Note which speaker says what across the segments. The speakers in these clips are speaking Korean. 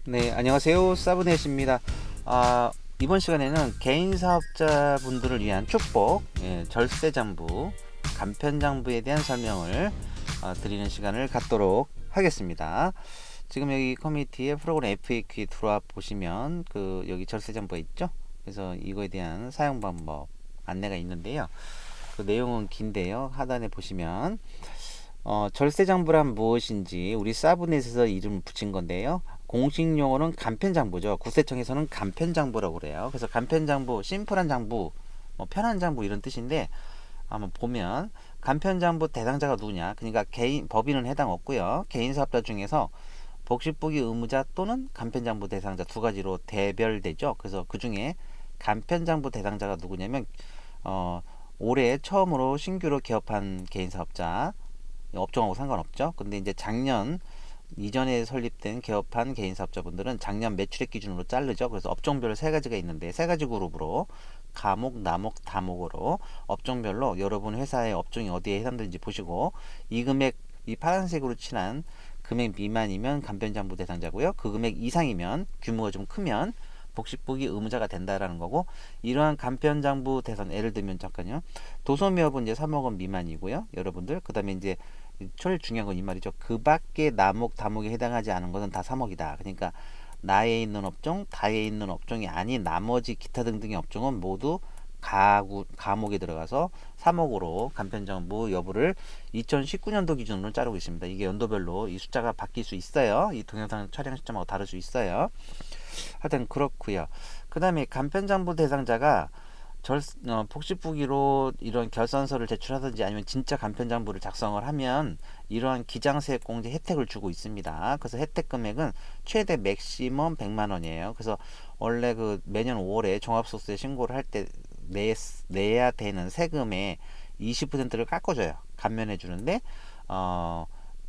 Speaker 1: 네, 안녕하세요. 사브넷입니다. 이번 시간에는 개인 사업자분들을 위한 축복, 절세장부, 간편장부에 대한 설명을 드리는 시간을 갖도록 하겠습니다. 지금 여기 커뮤니티에 프로그램 FAQ 들어와 보시면 여기 절세장부가 있죠. 그래서 이거에 대한 사용 방법 안내가 있는데요. 그 내용은 긴데요. 하단에 보시면 절세장부란 무엇인지 우리 사브넷에서 이름을 붙인 건데요. 공식 용어는 간편장부죠. 국세청에서는 간편장부라고 그래요. 그래서 간편장부, 심플한 장부, 편한 장부 이런 뜻인데 한번 보면 간편장부 대상자가 누구냐? 그러니까 개인 법인은 해당 없고요. 개인 사업자 중에서 복식부기 의무자 또는 간편장부 대상자 두 가지로 대별되죠. 그래서 그 중에 간편장부 대상자가 누구냐면 올해 처음으로 신규로 개업한 개인 사업자 업종하고 상관없죠. 근데 이제 작년 이전에 설립된 개업한 개인 사업자분들은 작년 매출액 기준으로 자르죠. 그래서 업종별 세 가지가 있는데 세 가지 그룹으로 가목, 나목, 다목으로 업종별로 여러분 회사의 업종이 어디에 해당되는지 보시고 이 금액 이 파란색으로 칠한 금액 미만이면 간편장부 대상자고요. 그 금액 이상이면 규모가 좀 크면 복식부기 의무자가 된다라는 거고 이러한 간편장부 대상 예를 들면 잠깐요. 도소매업은 이제 3억 원 미만이고요. 여러분들 그다음에 이제 제일 중요한 건 이 말이죠. 그 밖에 나목, 다목에 해당하지 않은 것은 다 3억이다. 그러니까 나에 있는 업종, 다에 있는 업종이 아닌 나머지 기타 등등의 업종은 모두 가목에 들어가서 3억으로 간편정부 여부를 2019년도 기준으로 자르고 있습니다. 이게 연도별로 이 숫자가 바뀔 수 있어요. 이 동영상 촬영 시점하고 다를 수 있어요. 하여튼 그렇고요. 그 다음에 간편정부 대상자가 복식부기로 이런 결산서를 제출하든지 아니면 진짜 간편장부를 작성을 하면 이러한 기장세액 공제 혜택을 주고 있습니다. 그래서 혜택 금액은 최대 맥시멈 100만 원이에요. 그래서 원래 매년 5월에 종합소득세 신고를 할 때 내야 되는 세금의 20%를 깎아줘요. 감면해 주는데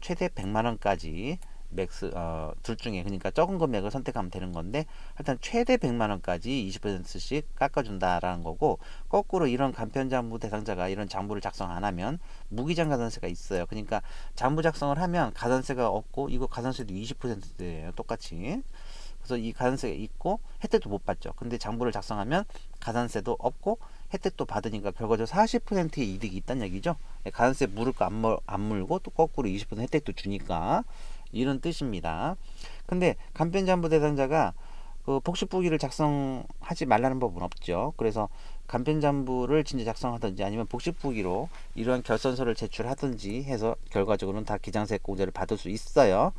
Speaker 1: 최대 100만 원까지 둘 중에 그러니까 적은 금액을 선택하면 되는 건데 일단 최대 100만 원까지 20%씩 깎아준다라는 거고 거꾸로 이런 간편장부 대상자가 이런 장부를 작성 안 하면 무기장 가산세가 있어요. 그러니까 장부 작성을 하면 가산세가 없고 이거 가산세도 20%예요. 똑같이. 그래서 이 가산세가 있고 혜택도 못 받죠. 근데 장부를 작성하면 가산세도 없고 혜택도 받으니까 결과적으로 40%의 이득이 있다는 얘기죠. 가산세 물을 거 안 물고 또 거꾸로 20% 혜택도 주니까 이런 뜻입니다. 근데 간편장부 대상자가 복식부기를 작성하지 말라는 법은 없죠. 그래서 간편장부를 진짜 작성하든지 아니면 복식부기로 이러한 결선서를 제출하든지 해서 결과적으로는 다 기장세 공제를 받을 수 있어요.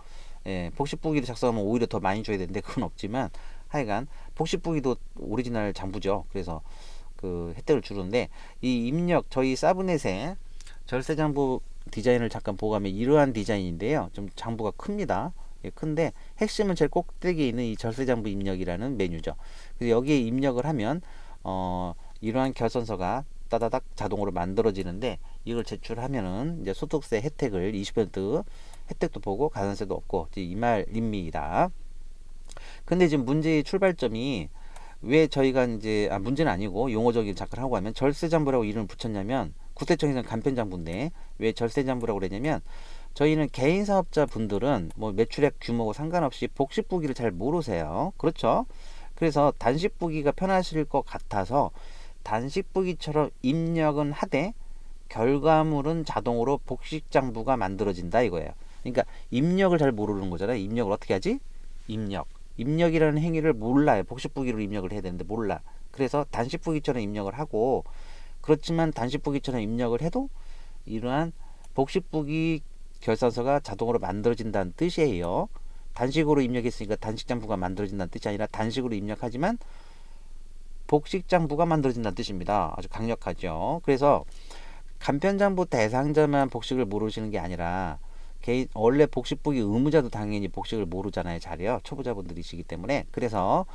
Speaker 1: 복식부기를 작성하면 오히려 더 많이 줘야 되는데 그건 없지만 하여간 복식부기도 오리지널 장부죠. 그래서 혜택을 주는데 이 입력 저희 사브넷에 절세장부 디자인을 잠깐 보고 가면 이러한 디자인인데요. 좀 장부가 큽니다. 큰데 핵심은 제일 꼭대기에 있는 이 절세장부 입력이라는 메뉴죠. 그래서 여기에 입력을 하면 이러한 결선서가 따다닥 자동으로 만들어지는데 이걸 제출하면은 이제 소득세 혜택을 20% 혜택도 보고 가산세도 없고 이 말입니다. 근데 지금 문제의 출발점이 왜 저희가 이제 문제는 아니고 용어적인 작가를 하고 하면 절세장부라고 이름을 붙였냐면 국세청에서는 간편장부인데 왜 절세장부라고 그랬냐면 저희는 개인 사업자 분들은 뭐 매출액 규모고 상관없이 복식부기를 잘 모르세요. 그렇죠? 그래서 단식부기가 편하실 것 같아서 단식부기처럼 입력은 하되 결과물은 자동으로 복식장부가 만들어진다 이거예요. 그러니까 입력을 잘 모르는 거잖아요. 입력을 어떻게 하지? 입력이라는 행위를 몰라요. 복식부기로 입력을 해야 되는데 몰라. 그래서 단식부기처럼 입력을 하고 그렇지만 단식부기처럼 입력을 해도 이러한 복식부기 결산서가 자동으로 만들어진다는 뜻이에요. 단식으로 입력했으니까 단식장부가 만들어진다는 뜻이 아니라 단식으로 입력하지만 복식장부가 만들어진다는 뜻입니다. 아주 강력하죠. 그래서 간편장부 대상자만 복식을 모르시는 게 아니라 원래 복식부기 의무자도 당연히 복식을 모르잖아요. 잘요. 초보자분들이시기 때문에. 그래서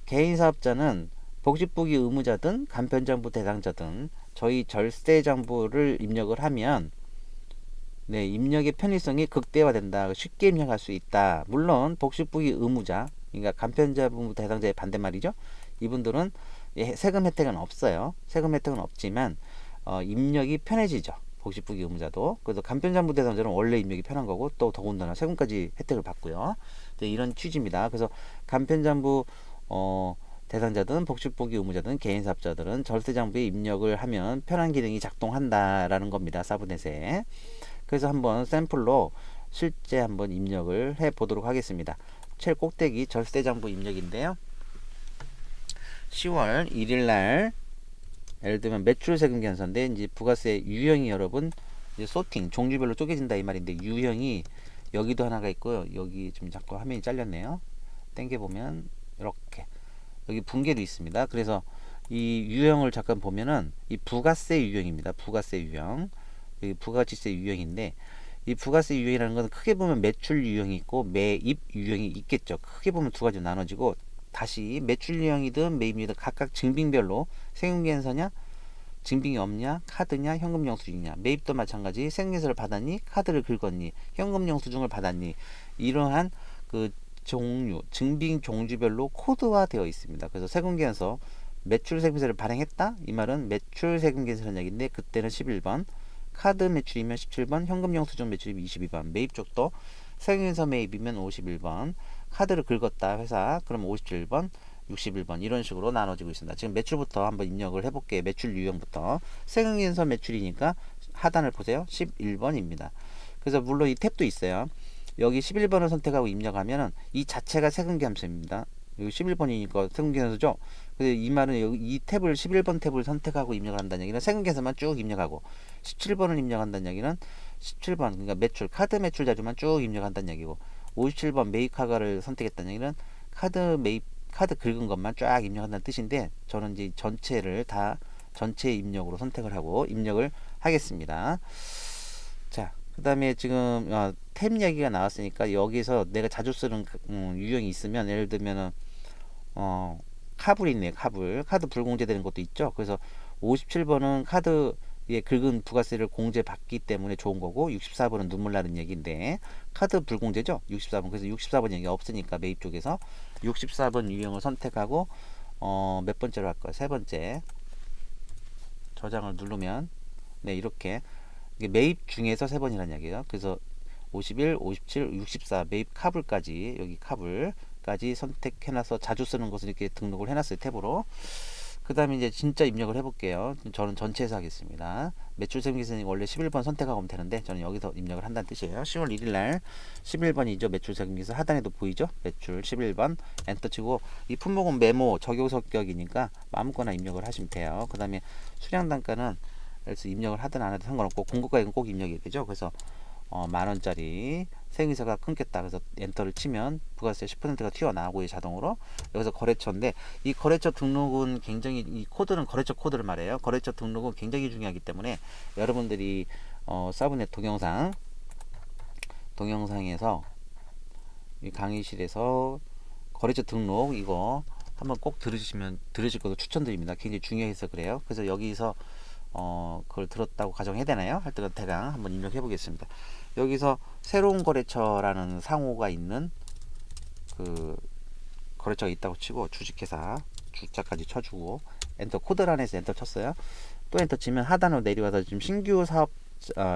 Speaker 1: 개인 사업자는 복식부기 의무자든 간편장부 대상자든 저희 절세장부를 입력을 하면 입력의 편의성이 극대화된다. 쉽게 입력할 수 있다. 물론 복식부기 의무자, 그러니까 간편장부 대상자의 반대말이죠. 이분들은 세금 혜택은 없어요. 세금 혜택은 없지만 입력이 편해지죠. 복식부기 의무자도. 그래서 간편장부 대상자는 원래 입력이 편한 거고 또 더군다나 세금까지 혜택을 받고요. 네, 이런 취지입니다. 그래서 간편장부 대상자든 복식부기 의무자든 개인사업자들은 절세장부에 입력을 하면 편한 기능이 작동한다라는 겁니다. 사브넷에. 그래서 한번 샘플로 실제 한번 입력을 해 보도록 하겠습니다. 제일 꼭대기 절세장부 입력인데요. 10월 1일 날 예를 들면 매출세금 계산서인데 이제 부가세 유형이 여러분 이제 소팅 종류별로 쪼개진다 이 말인데 유형이 여기도 하나가 있고요. 여기 좀 자꾸 화면이 잘렸네요. 땡겨 보면 이렇게 여기 분계도 있습니다. 그래서 이 유형을 잠깐 보면은 이 부가세 유형입니다. 부가세 유형. 여기 부가가치세 유형인데 이 부가세 유형이라는 건 크게 보면 매출 유형이 있고 매입 유형이 있겠죠. 크게 보면 두 가지로 나눠지고 다시 매출 유형이든 매입이든 각각 증빙별로 세금계산서냐 증빙이 없냐 카드냐 현금 영수증이냐 매입도 마찬가지 세금계산서를 받았니 카드를 긁었니 현금 영수증을 받았니 이러한 그 종류 증빙 종류별로 코드화되어 있습니다. 그래서 세금계산서 매출 세금세를 발행했다 이 말은 매출 세금계산서 얘기인데 그때는 11번 카드 매출이면 17번 현금 영수증 매출이면 22번 매입 쪽도 세금계산서 매입이면 51번 카드를 긁었다 회사 그럼 57번 61번 이런 식으로 나눠지고 있습니다. 지금 매출부터 한번 입력을 해볼게요. 매출 유형부터 세금계산서 매출이니까 하단을 보세요. 11번입니다. 그래서 물론 이 탭도 있어요. 여기 11번을 선택하고 입력하면은 이 자체가 세금계산서입니다. 여기 11번이니까 세금계산서죠. 근데 이 말은 여기 이 탭을 11번 탭을 선택하고 입력을 한다는 얘기는 세금계산서만 쭉 입력하고 17번을 입력한다는 얘기는 17번 그러니까 매출 카드 매출 자료만 쭉 입력한다는 얘기고 57번 매입 카드를 선택했다는 얘기는 카드 매입 카드 긁은 것만 쫙 입력한다는 뜻인데 저는 이제 전체를 다 전체 입력으로 선택을 하고 입력을 하겠습니다. 자, 그 다음에 지금 탭 얘기가 나왔으니까 여기서 내가 자주 쓰는 유형이 있으면 예를 들면은 카불이 있네요. 카드 불공제되는 것도 있죠. 그래서 57번은 카드에 긁은 부가세를 공제받기 때문에 좋은 거고 64번은 눈물 나는 얘기인데 카드 불공제죠. 64번. 그래서 64번 얘기가 없으니까 매입 쪽에서 64번 유형을 선택하고 몇 번째로 할 거예요? 세 번째 저장을 누르면 네 이렇게 매입 중에서 세 번이라는 얘기예요. 그래서 51, 57, 64 매입 카불까지 여기 카불까지 선택해놔서 자주 쓰는 것을 이렇게 등록을 해놨어요. 탭으로. 그 다음에 이제 진짜 입력을 해볼게요. 저는 전체에서 하겠습니다. 매출 세금계산이 원래 11번 선택하고 하면 되는데 저는 여기서 입력을 한다는 뜻이에요. 10월 1일날 11번이죠. 매출 세금계산 하단에도 보이죠? 매출 11번 엔터 치고 이 품목은 메모 적용성격이니까 아무거나 입력을 하시면 돼요. 그 다음에 수량단가는 그래서 입력을 하든 안 하든 상관없고 공급가액은 꼭 입력이 되죠. 그래서 만원짜리 세금세가 끊겼다. 그래서 엔터를 치면 부가세 10%가 튀어나오고 자동으로 여기서 거래처인데 이 거래처 등록은 굉장히 이 코드는 거래처 코드를 말해요. 거래처 등록은 굉장히 중요하기 때문에 여러분들이 사브넷 동영상에서 이 강의실에서 거래처 등록 이거 한번 꼭 들으실 것도 추천드립니다. 굉장히 중요해서 그래요. 그래서 여기서 그걸 들었다고 가정해야 되나요? 할 때는 대강 한번 입력해 보겠습니다. 여기서 새로운 거래처라는 상호가 있는 그 거래처가 있다고 치고 주식회사 주자까지 쳐주고 엔터 코드란에서 엔터 쳤어요. 또 엔터 치면 하단으로 내려와서 지금 신규 사업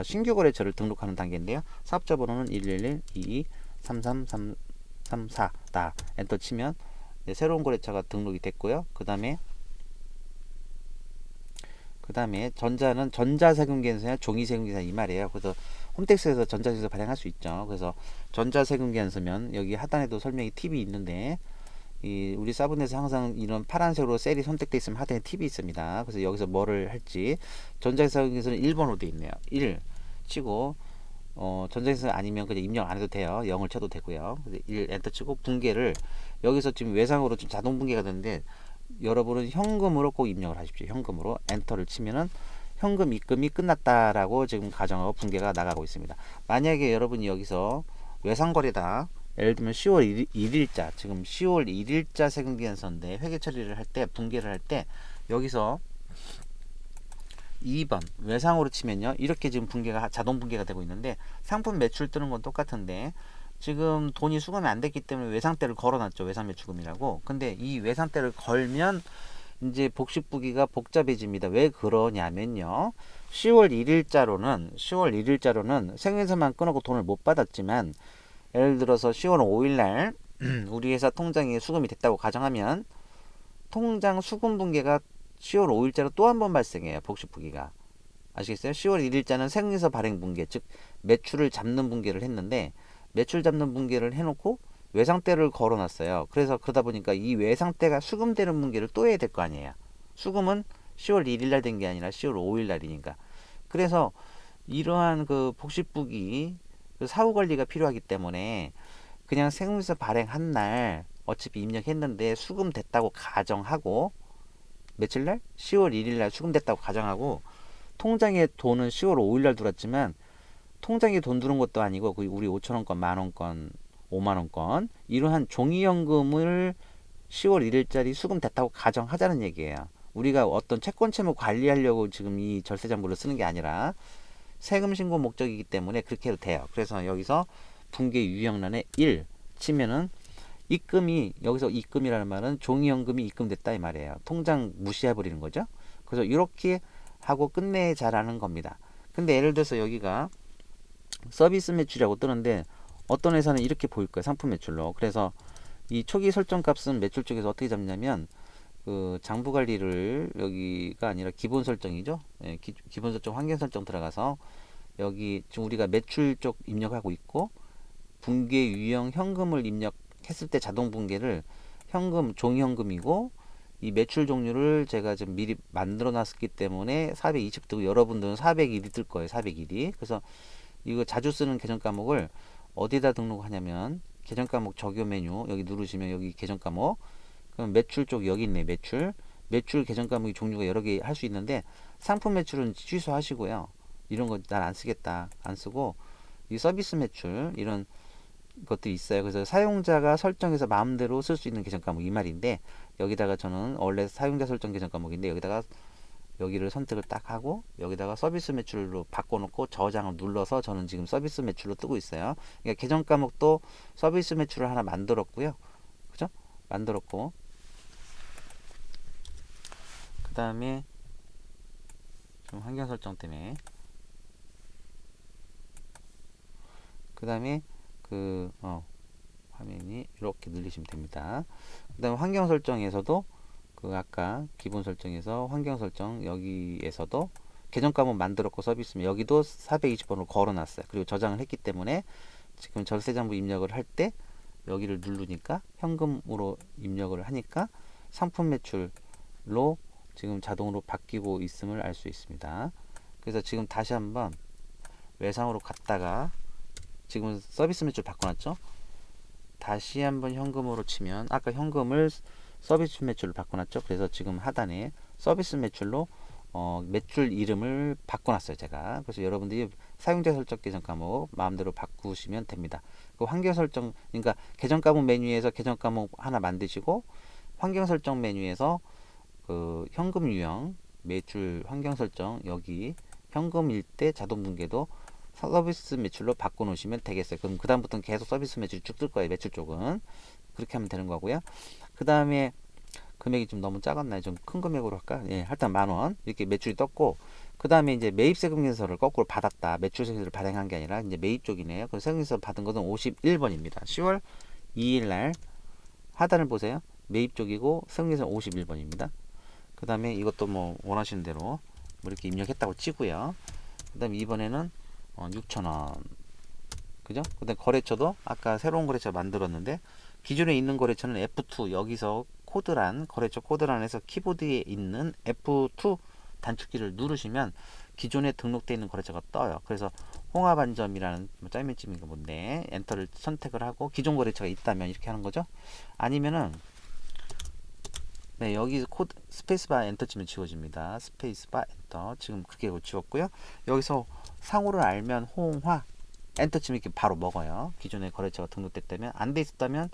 Speaker 1: 신규 거래처를 등록하는 단계인데요. 사업자 번호는 111 22 33334다. 엔터 치면 새로운 거래처가 등록이 됐고요. 그 다음에 전자는 전자세금계산서냐 종이세금계산 이 말이에요. 그래서 홈택스에서 전자세금서 발행할 수 있죠. 그래서 전자세금계산서면 여기 하단에도 설명이 팁이 있는데 우리 사브넷에서 항상 이런 파란색으로 셀이 선택되어 있으면 하단에 팁이 있습니다. 그래서 여기서 뭐를 할지 전자세금계산서는 1번으로 되어 있네요. 1 치고 전자세금계산 아니면 그냥 입력 안 해도 돼요. 0을 쳐도 되고요. 1 엔터 치고 분계를 여기서 지금 외상으로 좀 자동 분계가 되는데 여러분은 현금으로 꼭 입력을 하십시오. 현금으로 엔터를 치면은 현금 입금이 끝났다라고 지금 가정하고 분계가 나가고 있습니다. 만약에 여러분이 여기서 외상거래다 예를 들면 10월 1일자 지금 10월 1일자 세금계산서인데 회계 처리를 할 때 분계를 할 때 여기서 2번 외상으로 치면요 이렇게 지금 분계가 자동 분계가 되고 있는데 상품 매출 뜨는 건 똑같은데 지금 돈이 수금이 안 됐기 때문에 외상대를 걸어놨죠. 외상매출금이라고. 근데 이 외상대를 걸면 이제 복식부기가 복잡해집니다. 왜 그러냐면요. 10월 1일자로는 생에서만 끊어고 돈을 못 받았지만, 예를 들어서 10월 5일날 우리 회사 통장에 수금이 됐다고 가정하면 통장 수금 붕괴가 10월 5일자로 또 한 번 발생해요. 복식부기가. 아시겠어요? 10월 1일자는 생에서 발행 붕괴, 즉 매출을 잡는 붕괴를 했는데, 매출 잡는 붕괴를 해놓고 외상대를 걸어놨어요. 그래서 그러다 보니까 이 외상대가 수금되는 붕괴를 또 해야 될 거 아니에요. 수금은 10월 1일날 된 게 아니라 10월 5일날이니까. 그래서 이러한 그 복식부기 그 사후 관리가 필요하기 때문에 그냥 세무서 발행한 날 어차피 입력했는데 수금됐다고 가정하고, 며칠날? 10월 1일날 수금됐다고 가정하고, 통장에 돈은 10월 5일날 들어왔지만 통장에 돈 들어온 것도 아니고 그 우리 5천원권, 만원권, 5만원권 이러한 종이연금을 10월 1일짜리 수금됐다고 가정하자는 얘기예요. 우리가 어떤 채권 채무 관리하려고 지금 이 절세장부를 쓰는 게 아니라 세금 신고 목적이기 때문에 그렇게 해도 돼요. 그래서 여기서 붕괴 유형란에 1 치면은 입금이, 여기서 입금이라는 말은 종이연금이 입금됐다 이 말이에요. 통장 무시해버리는 거죠. 그래서 이렇게 하고 끝내자라는 겁니다. 근데 예를 들어서 여기가 서비스 매출이라고 뜨는데 어떤 회사는 이렇게 보일 거예요. 상품 매출로. 그래서 이 초기 설정 값은 매출 쪽에서 어떻게 잡냐면 그 장부 관리를, 여기가 아니라 기본 설정이죠. 예, 기본 설정, 환경 설정 들어가서 여기 지금 우리가 매출 쪽 입력하고 있고, 붕괴 유형 현금을 입력했을 때 자동 붕괴를 현금, 종이 현금이고, 이 매출 종류를 제가 지금 미리 만들어 놨기 때문에 420 뜨고, 여러분들은 401이 뜰 거예요. 401이. 그래서 이거 자주 쓰는 계정 과목을 어디다 등록하냐면 계정 과목 적용 메뉴 여기 누르시면 여기 계정 과목, 그럼 매출 쪽 여기 있네. 매출 계정 과목이 종류가 여러 개 할 수 있는데 상품 매출은 취소하시고요. 이런 거 난 안 쓰겠다, 안 쓰고 이 서비스 매출 이런 것들이 있어요. 그래서 사용자가 설정해서 마음대로 쓸 수 있는 계정 과목 이 말인데, 여기다가 저는 원래 사용자 설정 계정 과목인데 여기다가 여기를 선택을 딱 하고 여기다가 서비스 매출로 바꿔놓고 저장을 눌러서 저는 지금 서비스 매출로 뜨고 있어요. 그러니까 계정 과목도 서비스 매출을 하나 만들었고요. 그죠? 만들었고, 그 다음에 좀 환경 설정 때문에, 그 다음에 그 화면이 이렇게 늘리시면 됩니다. 그 다음에 환경 설정에서도 그 아까 기본 설정에서 환경 설정 여기에서도 계정 과목 만들었고 서비스, 여기도 420번으로 걸어놨어요. 그리고 저장을 했기 때문에 지금 절세장부 입력을 할 때 여기를 누르니까 현금으로 입력을 하니까 상품 매출로 지금 자동으로 바뀌고 있음을 알 수 있습니다. 그래서 지금 다시 한번 외상으로 갔다가 지금 서비스 매출 바꿔놨죠. 다시 한번 현금으로 치면 아까 현금을 서비스 매출로 바꿔놨죠. 그래서 지금 하단에 서비스 매출로 매출 이름을 바꿔놨어요 제가. 그래서 여러분들이 사용자 설정 계정 과목 마음대로 바꾸시면 됩니다. 그 환경 설정, 그러니까 계정 과목 메뉴에서 계정 과목 하나 만드시고, 환경 설정 메뉴에서 그 현금 유형 매출 환경 설정 여기 현금일 때 자동 붕괴도 서비스 매출로 바꿔 놓으시면 되겠어요. 그럼 그 다음부터는 계속 서비스 매출이 쭉 뜰 거예요. 매출 쪽은 그렇게 하면 되는 거고요. 그 다음에 금액이 좀 너무 작았나요? 좀 큰 금액으로 할까? 예, 일단 10,000원 이렇게 매출이 떴고, 그 다음에 이제 매입세금 계서를 거꾸로 받았다. 매출세금을 발행한 게 아니라 이제 매입 쪽이네요. 그래서 세금계서 받은 것은 51번입니다. 10월 2일날 하단을 보세요. 매입 쪽이고 세금계서 51번입니다. 그 다음에 이것도 뭐 원하시는 대로 뭐 이렇게 입력했다고 치고요. 그 다음에 이번에는 6,000원, 그죠? 그 다음에 거래처도 아까 새로운 거래처 만들었는데 기존에 있는 거래처는 F2, 여기서 코드란, 거래처 코드란에서 키보드에 있는 F2 단축키를 누르시면 기존에 등록되어 있는 거래처가 떠요. 그래서 홍합안점이라는 짜임맨집인가 뭔데 엔터를 선택을 하고 기존 거래처가 있다면 이렇게 하는 거죠. 아니면은 네, 여기 코드 스페이스바 엔터 치면 지워집니다. 스페이스바 엔터. 지금 그게 지웠고요. 여기서 상호를 알면 홍화 엔터 치면 이렇게 바로 먹어요. 기존에 거래처가 등록됐다면, 안 돼 있었다면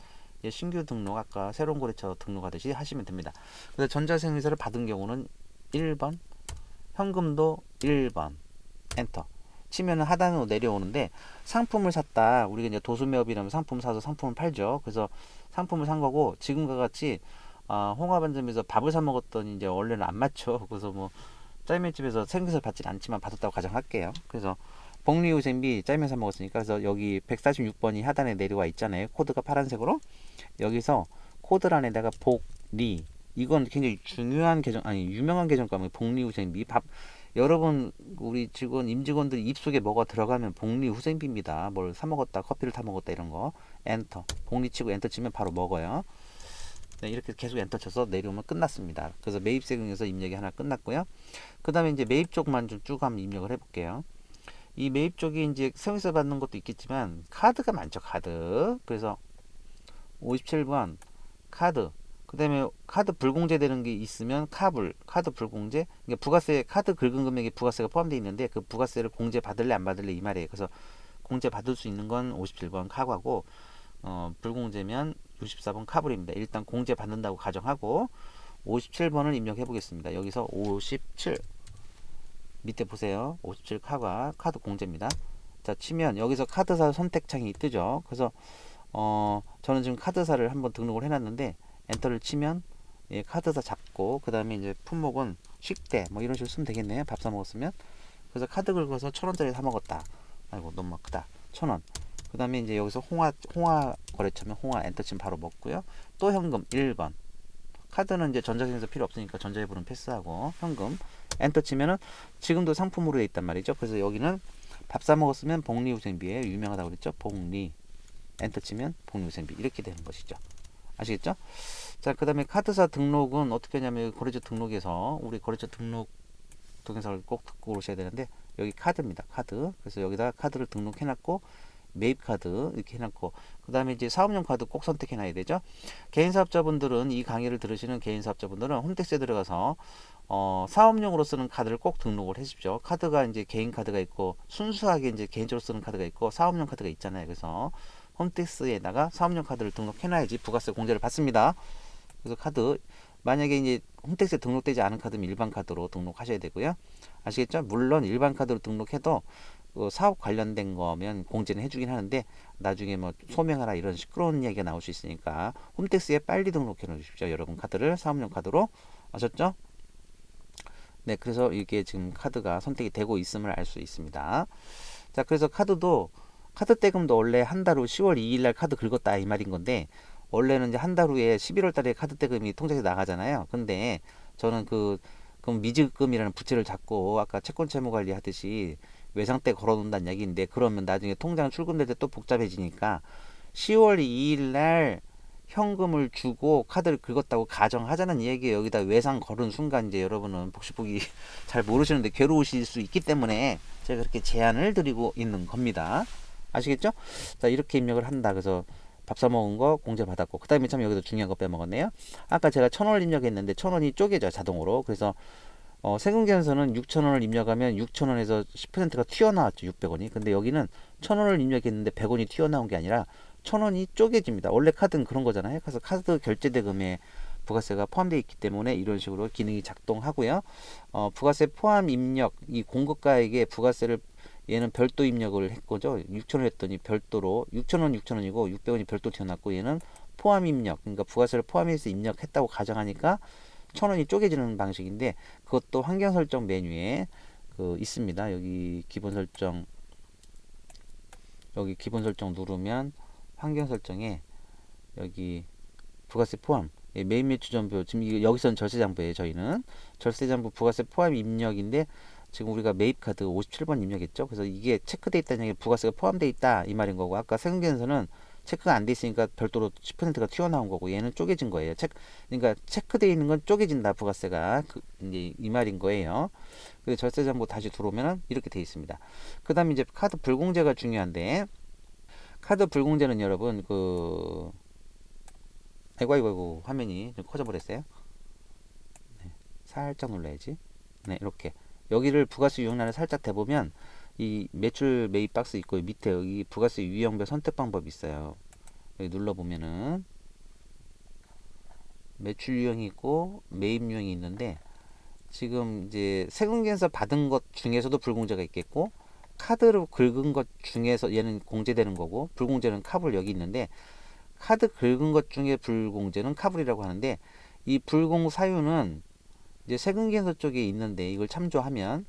Speaker 1: 신규 등록, 아까 새로운 거래처 등록하듯이 하시면 됩니다. 그래서 전자세무서를 받은 경우는 1번, 현금도 1번 엔터 치면 하단으로 내려오는데, 상품을 샀다, 우리가 이제 도수매업이라면 상품 사서 상품을 팔죠. 그래서 상품을 산 거고 지금과 같이 홍합반점에서 밥을 사 먹었더니 이제 원래는 안 맞죠. 그래서 뭐 짜장면 집에서 생김새 받진 않지만 받았다고 가정할게요. 그래서 복리후생비 짜장면 사 먹었으니까, 그래서 여기 146번이 하단에 내려와 있잖아요. 코드가 파란색으로. 여기서 코드란에다가 복리, 이건 굉장히 중요한 계정, 아니 유명한 계정감이에요. 복리후생비. 여러분 우리 직원 임직원들 입속에 뭐가 들어가면 복리후생비입니다. 뭘 사 먹었다, 커피를 타 먹었다 이런 거. 엔터, 복리 치고 엔터 치면 바로 먹어요. 네, 이렇게 계속 엔터 쳐서 내려오면 끝났습니다. 그래서 매입 세금에서 입력이 하나 끝났고요. 그 다음에 이제 매입 쪽만 좀 쭉 한번 입력을 해볼게요. 이 매입 쪽이 이제 세금세 받는 것도 있겠지만 카드가 많죠. 카드. 그래서 57번 카드. 그 다음에 카드 불공제 되는 게 있으면 카드 불공제. 그러니까 부가세, 카드 긁은 금액에 부가세가 포함되어 있는데 그 부가세를 공제 받을래 안 받을래 이 말이에요. 그래서 공제 받을 수 있는 건 57번 카과고, 불공제면 64번 카불입니다. 일단 공제 받는다고 가정하고 57번을 입력해 보겠습니다. 여기서 57 밑에 보세요. 57 카가 카드 공제입니다. 자, 치면 여기서 카드사 선택창이 뜨죠. 그래서 저는 지금 카드사를 한번 등록을 해놨는데 엔터를 치면, 예, 카드사 잡고 그 다음에 이제 품목은 식대 뭐 이런 식으로 쓰면 되겠네요. 밥 사 먹었으면. 그래서 카드 긁어서 1,000원짜리 사 먹었다. 아이고 너무 크다. 1,000원. 그 다음에 이제 여기서 홍화 거래처면 홍화 엔터 치면 바로 먹고요. 또 현금 1번. 카드는 이제 전자세금서 필요 없으니까 전자회부는 패스하고 현금 엔터 치면은 지금도 상품으로 돼 있단 말이죠. 그래서 여기는 밥 사 먹었으면 복리후생비에 유명하다고 그랬죠. 복리 엔터 치면 복리후생비 이렇게 되는 것이죠. 아시겠죠? 자, 그 다음에 카드사 등록은 어떻게 하냐면 거래처 등록에서 우리 거래처 등록 동영상을 꼭 듣고 오셔야 되는데 여기 카드입니다. 카드. 그래서 여기다 카드를 등록해 놨고 매입 카드 이렇게 해놓고 그 다음에 이제 사업용 카드 꼭 선택해 놔야 되죠. 개인 사업자분들은, 이 강의를 들으시는 개인 사업자분들은 홈택스에 들어가서 사업용으로 쓰는 카드를 꼭 등록을 해주십시오. 카드가 이제 개인 카드가 있고 순수하게 이제 개인적으로 쓰는 카드가 있고 사업용 카드가 있잖아요. 그래서 홈택스에다가 사업용 카드를 등록해 놔야지 부가세 공제를 받습니다. 그래서 카드 만약에 이제 홈택스에 등록되지 않은 카드면 일반 카드로 등록하셔야 되고요. 아시겠죠? 물론 일반 카드로 등록해도 사업 관련된 거면 공제는 해주긴 하는데 나중에 뭐 소명하라 이런 시끄러운 얘기가 나올 수 있으니까 홈택스에 빨리 등록해 놓으십시오. 여러분 카드를 사업용 카드로. 아셨죠? 네, 그래서 이게 지금 카드가 선택이 되고 있음을 알 수 있습니다. 자, 그래서 카드 떼금도 원래 한 달 후 10월 2일 날 카드 긁었다 이 말인 건데, 원래는 이제 한 달 후에 11월 달에 카드 떼금이 통장에서 나가잖아요. 근데 저는 그럼 미지급금이라는 부채를 잡고 아까 채권 채무 관리 하듯이 외상때 걸어 놓는다는 얘기인데, 그러면 나중에 통장 출금될 때 또 복잡해지니까 10월 2일 날 현금을 주고 카드를 긁었다고 가정하자는 얘기예요. 여기다 외상 걸은 순간 이제 여러분은 복식보기 잘 모르시는데 괴로우실 수 있기 때문에 제가 그렇게 제안을 드리고 있는 겁니다. 아시겠죠? 자, 이렇게 입력을 한다. 그래서 밥 사 먹은 거 공제 받았고, 그 다음에 참 여기서 중요한 거 빼먹었네요. 아까 제가 1,000원을 입력했는데 1,000원이 쪼개져요, 자동으로. 그래서 세금계산서는 6,000원을 입력하면 6,000원에서 10%가 튀어나왔죠. 600원이. 근데 여기는 1,000원을 입력했는데 100원이 튀어나온 게 아니라 1,000원이 쪼개집니다. 원래 카드는 그런 거잖아요. 그래서 카드 결제대금에 부가세가 포함되어 있기 때문에 이런 식으로 기능이 작동하고요. 부가세 포함 입력, 이 공급가액에 부가세를 얘는 별도 입력을 했거죠. 6,000원 했더니 별도로 6,000원 6,000원이고 600원이 별도 튀어나왔고, 얘는 포함 입력, 그러니까 부가세를 포함해서 입력했다고 가정하니까 1,000원이 쪼개지는 방식인데, 그것도 환경 설정 메뉴에 있습니다. 여기 기본 설정 누르면 환경 설정에 여기 부가세 포함, 예, 매입 매출 전부, 지금 여기서는 절세장부예요. 저희는 절세장부 부가세 포함 입력인데 지금 우리가 매입 카드 57번 입력했죠. 그래서 이게 체크돼 있다는 얘기, 부가세가 포함돼 있다 이 말인 거고, 아까 세금계산서는 체크가 안 돼 있으니까 별도로 10%가 튀어나온 거고, 얘는 쪼개진 거예요. 그러니까 체크돼 있는 건 쪼개진다 부가세가, 이제 이 말인 거예요. 그래서 절세장부 다시 들어오면 이렇게 돼 있습니다. 그 다음에 이제 카드 불공제가 중요한데, 카드 불공제는 여러분 아이고 화면이 좀 커져 버렸어요. 네, 살짝 눌러야지. 네, 이렇게 여기를 부가세 유형란을 살짝 대보면 이 매출 매입 박스 있고, 밑에 여기 부가세 유형별 선택 방법이 있어요. 여기 눌러보면은 매출 유형이 있고 매입 유형이 있는데, 지금 이제 세금계산서 받은 것 중에서도 불공제가 있겠고, 카드로 긁은 것 중에서 얘는 공제되는 거고, 불공제는 카불 여기 있는데, 카드 긁은 것 중에 불공제는 카불이라고 하는데, 이 불공 사유는 이제 세금계산서 쪽에 있는데 이걸 참조하면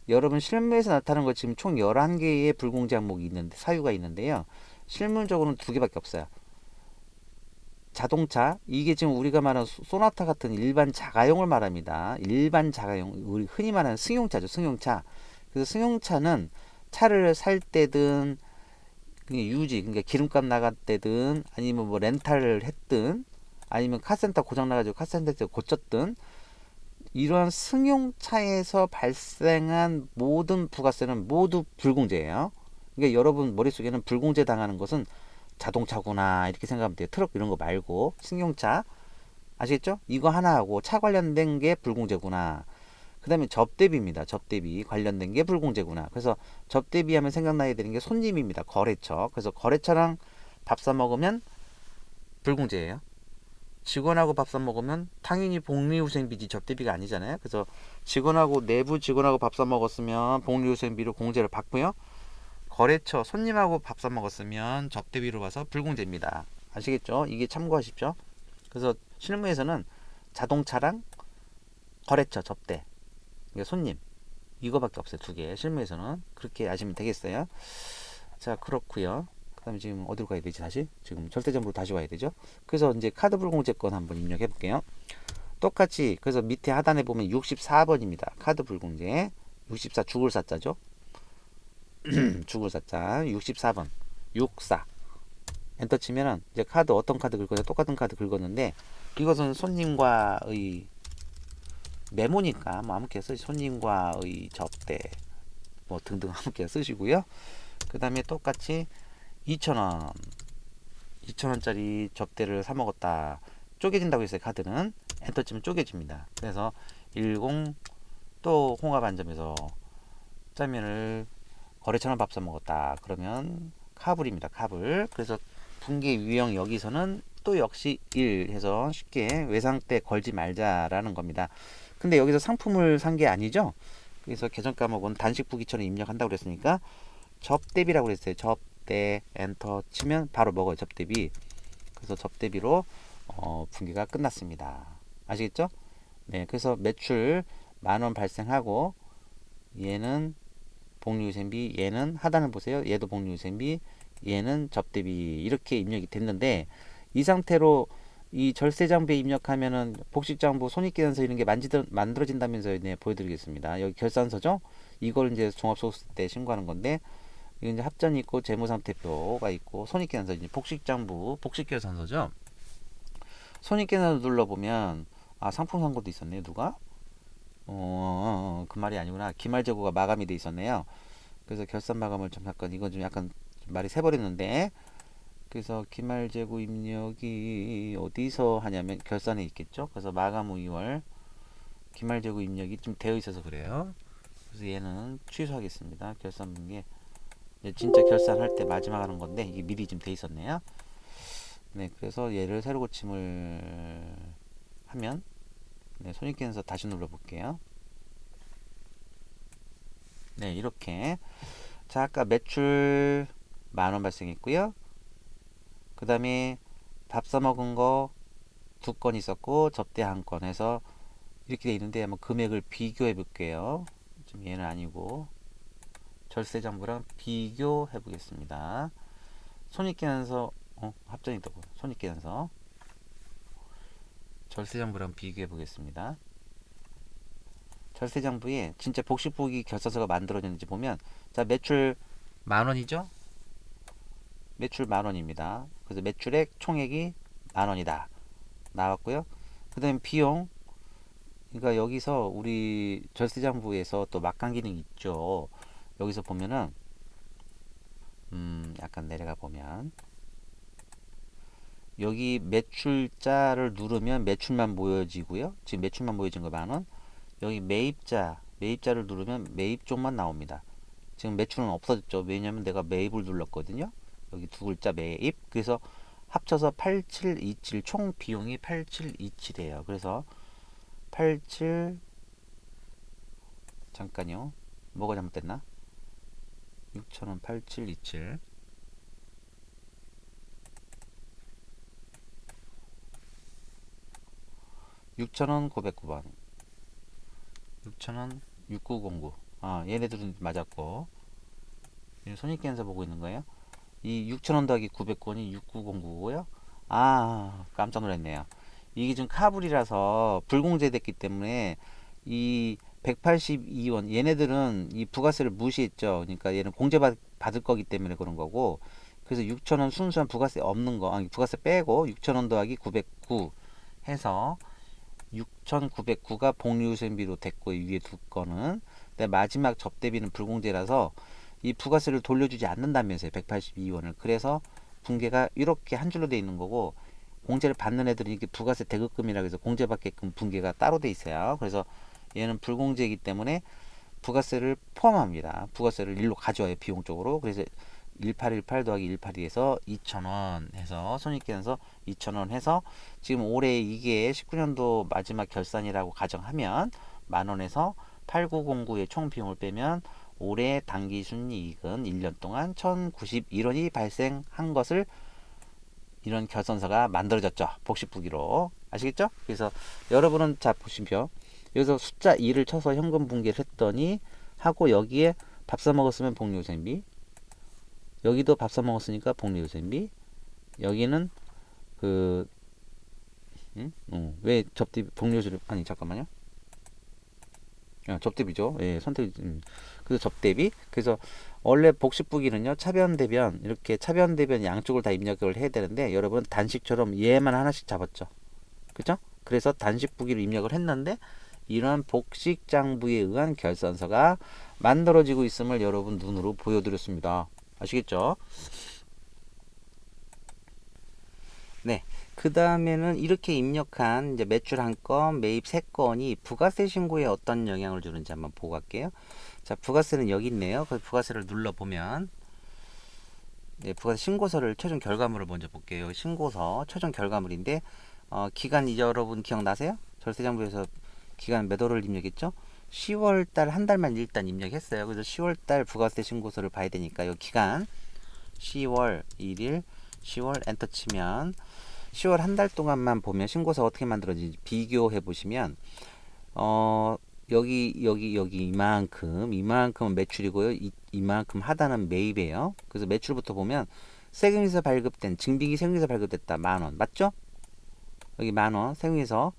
Speaker 1: 여러분 실무에서 나타나는 거 지금 총 11개의 불공제 항목이 있는데 사유가 있는데요. 실물적으로는 두 개밖에 없어요. 자동차, 이게 지금 우리가 말하는 소나타 같은 일반 자가용을 말합니다. 일반 자가용, 우리 흔히 말하는 승용차죠, 승용차. 그래서 승용차는 차를 살 때든 유지, 그러니까 기름값 나갈 때든 아니면 뭐 렌탈을 했든 아니면 카센터 고장 나가지고 카센터에서 고쳤든 이러한 승용차에서 발생한 모든 부가세는 모두 불공제예요. 그러니까 여러분 머릿속에는 불공제 당하는 것은 자동차구나 이렇게 생각하면 돼요. 트럭 이런 거 말고 승용차 아시겠죠? 이거 하나하고 차 관련된 게 불공제구나. 그 다음에 접대비입니다. 접대비 관련된 게 불공제구나. 그래서 접대비하면 생각나야 되는 게 손님입니다. 거래처. 그래서 거래처랑 밥 사 먹으면 불공제예요. 직원하고 밥 사 먹으면 당연히 복리후생비지 접대비가 아니잖아요. 그래서 직원하고 내부 직원하고 밥 사 먹었으면 복리후생비로 공제를 받고요. 거래처 손님하고 밥 사 먹었으면 접대비로 봐서 불공제입니다. 아시겠죠? 이게 참고하십시오. 그래서 실무에서는 자동차랑 거래처 접대, 그러니까 손님 이거밖에 없어요. 두 개. 실무에서는 그렇게 아시면 되겠어요. 자, 그렇고요. 그다음에 지금 어디로 가야 되지? 다시 지금 절대점으로 다시 와야 되죠. 그래서 이제 카드 불공제권 한번 입력해 볼게요. 똑같이 그래서 밑에 하단에 보면 64번입니다. 카드 불공제 64 죽을 사자죠. 죽을 사자 64번 64 엔터 치면은 이제 카드 어떤 카드 긁었냐 똑같은 카드 긁었는데 이것은 손님과의 메모니까 뭐 아무렇게나 쓰시 손님과의 접대 뭐 등등 아무렇게나 쓰시고요. 그 다음에 똑같이 2,000원 2,000원짜리 접대를 사 먹었다 쪼개진다고 했어요. 카드는 엔터 치면 쪼개집니다. 그래서 10 또 홍합반점에서 짜면을 거래처럼 밥 사 먹었다 그러면 카불입니다. 카불. 그래서 분계 유형 여기서는 또 역시 1 해서 쉽게 외상때 걸지 말자라는 겁니다. 근데 여기서 상품을 산 게 아니죠. 그래서 계정 까먹은 단식 부기처럼 입력한다고 그랬으니까 접대비라고 그랬어요. 접대 엔터 치면 바로 먹어요. 접대비. 그래서 접대비로 분기가 끝났습니다. 아시겠죠? 네, 그래서 매출 10,000원 발생하고 얘는 복리후생비, 얘는 하단을 보세요. 얘도 복리후생비, 얘는 접대비 이렇게 입력이 됐는데 이 상태로 이 절세장부에 입력하면은 복식장부, 손익계산서 이런 게 만들어진다면서 네, 보여드리겠습니다. 여기 결산서죠. 이걸 이제 종합소득세 때 신고하는 건데 이건 이제 합전이 있고 재무상태표가 있고 손익계산서 이제 복식장부, 복식결산서죠. 손익계산서 눌러보면 아 상품 선고도 있었네요. 누가? 그 말이 아니구나. 기말재고가 마감이 돼 있었네요. 그래서 결산 마감을 좀 약간 이건 좀 약간 말이 새버렸는데 그래서 기말재고 입력이 어디서 하냐면 결산에 있겠죠. 그래서 마감 후 2월 기말재고 입력이 좀 되어 있어서 그래요. 그래서 얘는 취소하겠습니다. 결산 분기 진짜 결산할 때 마지막 하는 건데 이게 미리 좀 돼 있었네요. 네, 그래서 얘를 새로 고침을 하면 네, 손익계산서 다시 눌러볼게요. 네, 이렇게 자 아까 매출 10,000원 발생했고요. 그 다음에 밥 사 먹은 거 2건 있었고 접대 1건 해서 이렇게 돼 있는데 한번 금액을 비교해 볼게요. 좀 얘는 아니고 절세장부랑 비교해 보겠습니다. 손익계산서 합전이 있다고 손익계산서 절세장부랑 비교해 보겠습니다. 절세장부에 진짜 복식부기 결산서가 만들어졌는지 보면 자 매출 10,000원이죠. 매출 10,000원입니다. 그래서 매출액 총액이 10,000원이다 나왔고요. 그 다음에 비용 그러니까 여기서 우리 절세장부에서 또 막간 기능이 있죠. 여기서 보면은 약간 내려가 보면 여기 매출자를 누르면 매출만 보여지고요. 지금 매출만 보여진 거 10,000원. 여기 매입자를 누르면 매입 쪽만 나옵니다. 지금 매출은 없어졌죠. 왜냐면 내가 매입을 눌렀거든요. 여기 두 글자 매입. 그래서 합쳐서 8727 총 비용이 8727이에요. 그래서 87 잠깐요. 뭐가 잘못됐나? 6,000원 8727 6,000원 909번 6,000원 6909. 아, 얘네들은 맞았고. 손익계산서 보고 있는 거예요. 이 6,000원 더하기 900원이 6909고요. 아, 깜짝 놀랐네요. 이게 지금 카불이라서 불공제됐기 때문에 이 182원 얘네들은 이 부가세를 무시했죠. 그러니까 얘는 받을 거기 때문에 그런 거고. 그래서 6,000원 순수한 부가세 없는 거, 아니 부가세 빼고 6,000원 더하기 909 해서 6,909가 복리후생비로 됐고, 이 위에 두 건은. 근데 마지막 접대비는 불공제라서 이 부가세를 돌려주지 않는다면서요. 182원을. 그래서 분계가 이렇게 한 줄로 돼 있는 거고, 공제를 받는 애들은 이게 부가세 대급금이라고 해서 공제받게끔 분계가 따로 돼 있어요. 그래서 얘는 불공제이기 때문에 부가세를 포함합니다. 부가세를 일로 가져와요, 비용적으로. 그래서 1818 더하기 182에서 2,000원 해서 손익계산서 2,000원 해서 지금 올해 이게 19년도 마지막 결산이라고 가정하면 만원에서 8909의 총 비용을 빼면 올해 당기 순이익은 1년 동안 1,091원이 발생한 것을, 이런 결산서가 만들어졌죠. 복식부기로. 아시겠죠? 그래서 여러분은 자 보시면 여기서 숫자 2를 쳐서 현금 분기를 했더니 하고, 여기에 밥 사 먹었으면 복리후생비, 여기도 밥 사 먹었으니까 복리후생비, 여기는 그 왜 접대 복리후생비, 아니 잠깐만요. 접대비죠. 예, 선택. 그래서 접대비. 그래서 원래 복식부기는요, 차변 대변, 이렇게 차변 대변 양쪽을 다 입력을 해야 되는데 여러분 단식처럼 얘만 하나씩 잡았죠. 그죠? 그래서 단식부기를 입력을 했는데 이러한 복식장부에 의한 결산서가 만들어지고 있음을 여러분 눈으로 보여드렸습니다. 아시겠죠? 네. 그 다음에는 이렇게 입력한 이제 매출 한 건, 매입 세 건이 부가세 신고에 어떤 영향을 주는지 한번 보고 갈게요. 자, 부가세는 여기 있네요. 그 부가세를 눌러보면, 네, 부가세 신고서를 최종 결과물을 먼저 볼게요. 여기 신고서 최종 결과물인데, 기간 이제 여러분 기억나세요? 절세장부에서 기간 몇 월을 입력했죠? 10월 달 한 달만 일단 입력했어요. 그래서 10월 달 부가세 신고서를 봐야 되니까 이 기간 10월 1일, 10월 엔터 치면 10월 한 달 동안만 보면 신고서 어떻게 만들어지는지 비교해 보시면, 여기 이만큼은 매출이고요. 이만큼 하단은 매입이에요. 그래서 매출부터 보면 세금에서 발급된 증빙이 세금에서 발급됐다. 만원 맞죠? 여기 만원 세금에서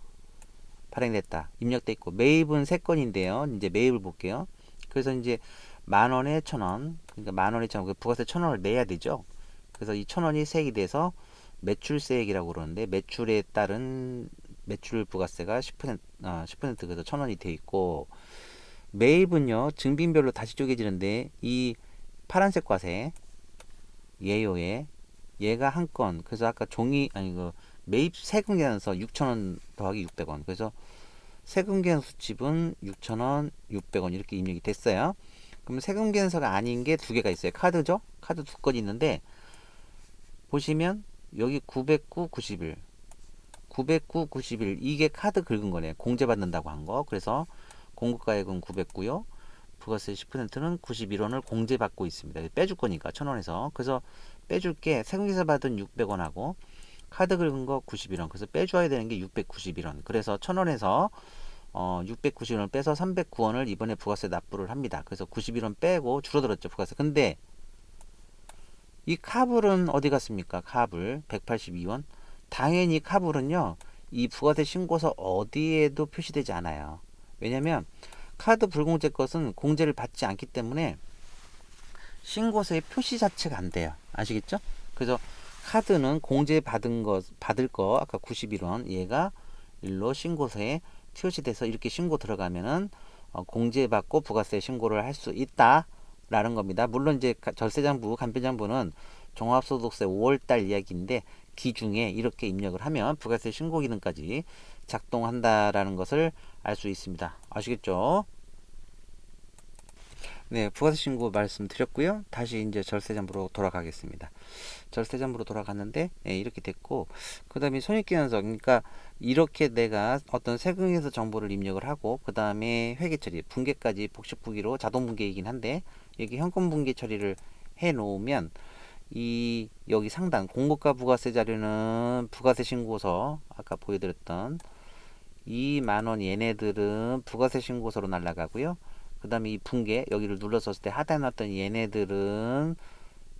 Speaker 1: 발행됐다. 입력돼 있고, 매입은 세 건인데요. 이제 매입을 볼게요. 그래서 이제 만원에 1,000원, 그러니까 만원에 1,000원, 부가세 1,000원을 내야 되죠. 그래서 이 1,000원이 세액이 돼서 매출세액이라고 그러는데, 매출에 따른 매출 부가세가 10%, 10% 그래서 1,000원이 돼 있고, 매입은요 증빙별로 다시 쪼개지는데 이 파란색 과세 예요에 얘가 한 건, 그래서 아까 종이 아니 그 매입 세금 계산서 6,000원 더하기 600원, 그래서 세금 계산 수집은 6,000원 600원 이렇게 입력이 됐어요. 그럼 세금 계산서가 아닌 게 두 개가 있어요. 카드죠. 카드 두 건 있는데 보시면 여기 909 91 909 91 이게 카드 긁은 거네요. 공제 받는다고 한 거. 그래서 공급가액은 909요. 부가세 10%는 91원을 공제받고 있습니다. 빼줄 거니까 1,000원에서. 그래서 빼줄 게 세금계산 받은 600원하고 카드 긁은 거 91원. 그래서 빼줘야 되는 게 691원. 그래서 1,000원에서 690원을 빼서 309원을 이번에 부가세 납부를 합니다. 그래서 91원 빼고 줄어들었죠, 부가세. 근데 이 카불은 어디 갔습니까? 카불 182원. 당연히 카불은요, 이 부가세 신고서 어디에도 표시되지 않아요. 왜냐면 카드 불공제 것은 공제를 받지 않기 때문에 신고서의 표시 자체가 안 돼요. 아시겠죠? 그래서 카드는 공제 받을 거 아까 91원 얘가 일로 신고서에 표시돼서 이렇게 신고 들어가면은 공제받고 부가세 신고를 할 수 있다라는 겁니다. 물론 이제 절세장부, 간편장부는 종합소득세 5월달 이야기인데 기중에 이렇게 입력을 하면 부가세 신고 기능까지 작동한다라는 것을 알 수 있습니다. 아시겠죠? 네, 부가세 신고 말씀드렸고요. 다시 이제 절세장부로 돌아가겠습니다. 절세장부로 돌아갔는데 이렇게 됐고, 그 다음에 손익계산서, 그러니까 이렇게 내가 어떤 세금에서 정보를 입력을 하고 그 다음에 회계 처리, 분계까지 복식부기로 자동 분계이긴 한데 여기 현금 분계 처리를 해 놓으면 이 여기 상단 공고가 부가세 자료는 부가세 신고서 아까 보여드렸던 2만 원 얘네들은 부가세 신고서로 날라가고요. 그 다음에 이 분계 여기를 눌렀었을 때 하단에 놨던 얘네들은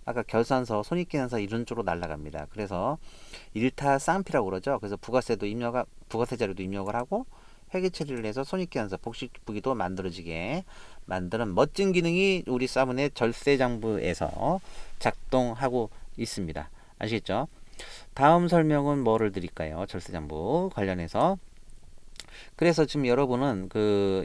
Speaker 1: 아까 결산서, 손익계산서 이런 쪽으로 날라갑니다. 그래서 일타 쌍피라고 그러죠. 그래서 부가세 자료도 입력을 하고 회계 처리를 해서 손익계산서, 복식부기도 만들어지게 만드는 멋진 기능이 우리 사문의 절세장부에서 작동하고 있습니다. 아시겠죠? 다음 설명은 뭐를 드릴까요? 절세장부 관련해서. 그래서 지금 여러분은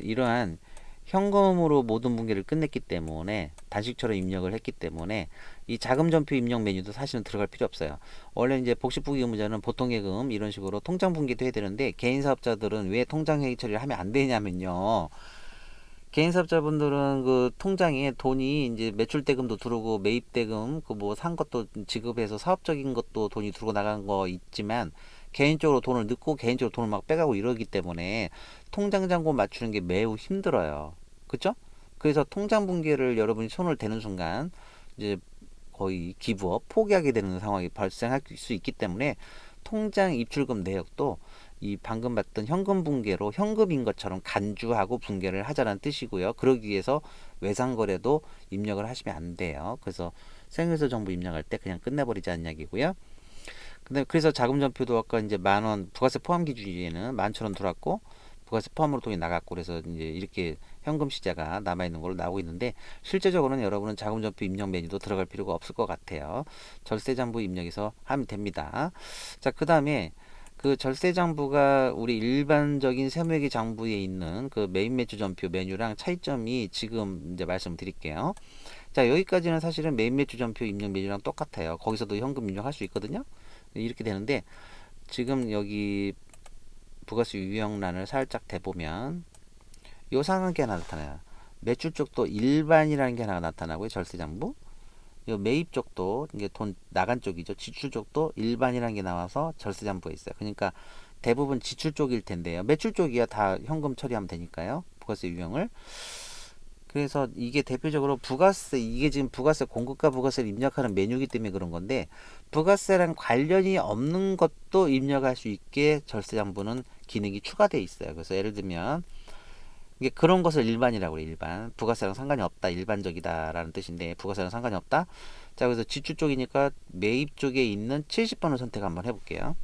Speaker 1: 이러한 현금으로 모든 분기를 끝냈기 때문에 단식처럼 입력을 했기 때문에 이 자금전표 입력 메뉴도 사실은 들어갈 필요 없어요. 원래 이제 복식부기 의무자는 보통예금 이런 식으로 통장 분기도 해야 되는데 개인 사업자들은 왜 통장 회계 처리를 하면 안 되냐면요. 개인 사업자분들은 그 통장에 돈이 이제 매출 대금도 들어오고 매입 대금 그 뭐 산 것도 지급해서 사업적인 것도 돈이 들어오고 나간 거 있지만 개인적으로 돈을 넣고 개인적으로 돈을 막 빼가고 이러기 때문에 통장 잔고 맞추는 게 매우 힘들어요. 그쵸? 그래서 통장 분기를 여러분이 손을 대는 순간 이제 거의 기부업 포기하게 되는 상황이 발생할 수 있기 때문에 통장 입출금 내역도 이 방금 봤던 현금 분계로 현금인 것처럼 간주하고 분계를 하자는 뜻이고요. 그러기 위해서 외상거래도 입력을 하시면 안 돼요. 그래서 생활서 정보 입력할 때 그냥 끝내버리자는 이야기고요. 근데 그래서 자금전표도 아까 이제 10,000원 부가세 포함 기준에는 11,000원 들어왔고 부가세 포함으로 돈이 나갔고 그래서 이제 이렇게 현금 시자가 남아 있는 걸로 나오고 있는데 실제적으로는 여러분은 자금전표 입력 메뉴도 들어갈 필요가 없을 것 같아요. 절세장부 입력에서 하면 됩니다. 자, 그다음에 그 절세장부가 우리 일반적인 세무회계 장부에 있는 그 메인 매출 전표 메뉴랑 차이점이 지금 이제 말씀드릴게요. 자, 여기까지는 사실은 메인 매출 전표 입력 메뉴랑 똑같아요. 거기서도 현금 입력할 수 있거든요. 이렇게 되는데 지금 여기 부가세 유형란을 살짝 대보면 요상한 게 하나 나타나요. 매출 쪽도 일반이라는 게 하나 나타나고요. 절세장부. 요 매입 쪽도 이게 돈 나간 쪽이죠. 지출 쪽도 일반이라는 게 나와서 절세장부에 있어요. 그러니까 대부분 지출 쪽일 텐데요. 매출 쪽이야 다 현금 처리하면 되니까요. 부가세 유형을. 그래서 이게 대표적으로 부가세 이게 지금 부가세 공급과 부가세를 입력하는 메뉴이기 때문에 그런 건데 부가세랑 관련이 없는 것도 입력할 수 있게 절세장부는 기능이 추가되어 있어요. 그래서 예를 들면 이게 그런 것을 일반이라고 그래요. 일반 부가세랑 상관이 없다 일반적이다라는 뜻인데 부가세랑 상관이 없다. 자, 그래서 지출 쪽이니까 매입 쪽에 있는 70번을 선택 한번 해볼게요.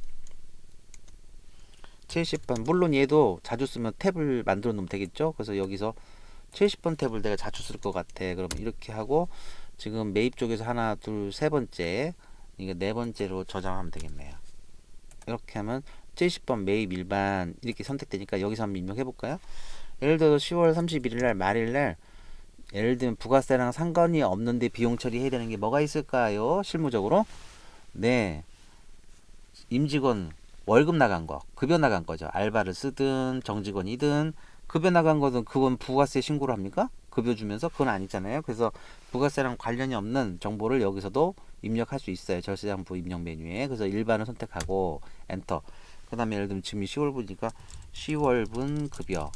Speaker 1: 70번 물론 얘도 자주 쓰면 탭을 만들어 놓으면 되겠죠. 그래서 여기서 70번 탭을 내가 자주 쓸 것 같아. 그러면 이렇게 하고 지금 매입 쪽에서 하나, 둘, 세 번째 이게 네 번째로 저장하면 되겠네요. 이렇게 하면 70번 매입 일반 이렇게 선택되니까 여기서 한번 입력해 볼까요? 예를 들어서 10월 31일 날 말일 날 예를 들면 부가세랑 상관이 없는데 비용 처리해야 되는 게 뭐가 있을까요? 실무적으로 네, 임직원 월급 나간 거, 급여 나간 거죠. 알바를 쓰든 정직원이든 급여 나간 거든 그건 부가세 신고를 합니까? 급여 주면서 그건 아니잖아요. 그래서 부가세랑 관련이 없는 정보를 여기서도 입력할 수 있어요. 절세장부 입력 메뉴에. 그래서 일반을 선택하고 엔터. 그 다음에 예를 들면 지금 10월분이니까 10월분 급여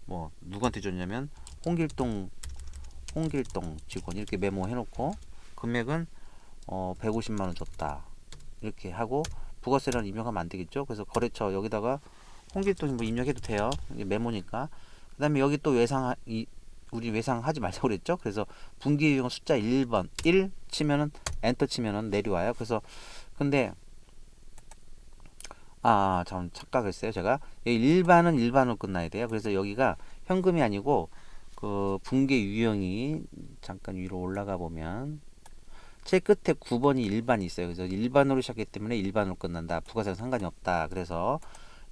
Speaker 1: 뭐 누구한테 줬냐면 홍길동 직원 이렇게 메모해 놓고 금액은 150만 원 줬다. 이렇게 하고 부가세라는 입력하면 안 되겠죠. 그래서 거래처 여기다가 홍길동 뭐 입력해도 돼요. 이게 메모니까. 그다음에 여기 또 우리 외상하지 말자고 그랬죠. 그래서 분기 유형 숫자 1번 1 치면은 엔터 치면은 내려와요. 그래서 근데 참 착각했어요. 제가 여기 일반은 일반으로 끝나야 돼요. 그래서 여기가 현금이 아니고 그 분기 유형이 잠깐 위로 올라가 보면 제 끝에 9번이 일반이 있어요. 그래서 일반으로 시작했기 때문에 일반으로 끝난다. 부가세랑 상관이 없다. 그래서